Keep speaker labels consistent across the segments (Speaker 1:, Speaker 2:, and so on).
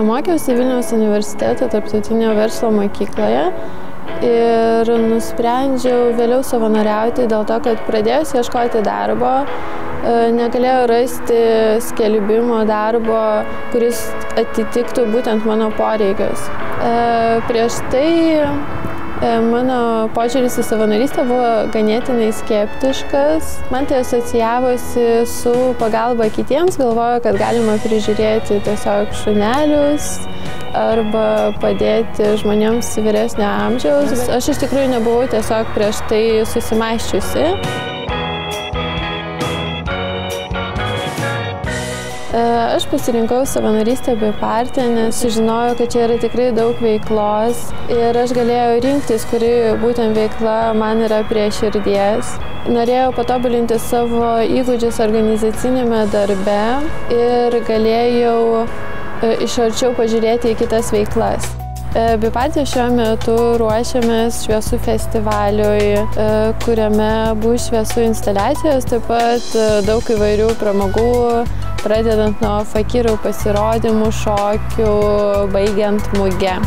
Speaker 1: Mokiausi Vilniaus universiteto tarptautinio verslo mokykloje ir nusprendžiau vėliau savanoriauti dėl to, kad pradėjus ieškoti darbo, negalėjau rasti skelbimo darbo, kuris atitiktų būtent mano poreikius. Prieš tai mano požiūris į savanorystę buvo ganėtinai skeptiškas. Man tai asocijavosi su pagalba kitiems, galvoju, kad galima prižiūrėti tiesiog šunelius arba padėti žmonėms vyresnio amžiaus. Aš iš tikrųjų nebuvau tiesiog prieš tai susimąsčiusi. Aš pasirinkau savanorystę Bipartija, nes sužinojau, kad čia yra tikrai daug veiklos ir aš galėjau rinktis, kuri būtent veikla man yra prie širdies. Norėjau patobulinti savo įgūdžius organizacinėme darbe ir galėjau iš arčiau pažiūrėti į kitas veiklas. Bipartija šiuo metu ruošiamės šviesų festivaliui, kuriame bus šviesų instaliacijos, taip pat daug įvairių pramogų, pradedant nuo fakyrų pasirodymų, šokių, baigiant muge.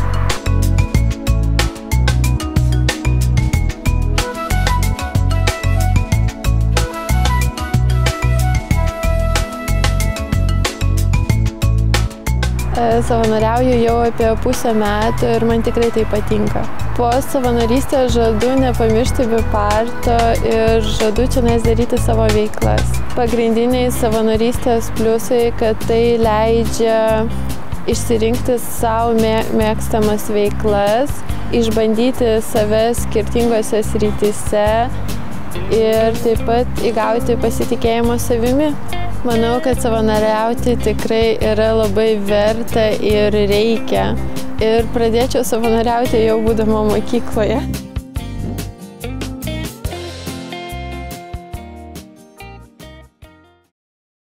Speaker 1: Savanoriauju jau apie pusę metų ir man tikrai tai patinka. Po savanorystės žadu nepamiršti Biparto ir žadu čionais daryti savo veiklas. Pagrindiniai savanorystės pliusai, kad tai leidžia išsirinkti savo mėgstamas veiklas, išbandyti save skirtingose srityse ir taip pat įgauti pasitikėjimo savimi. Manau, kad savanoriauti tikrai yra labai verta ir reikia. Ir pradėčiau savanoriauti jau būdama mokykloje.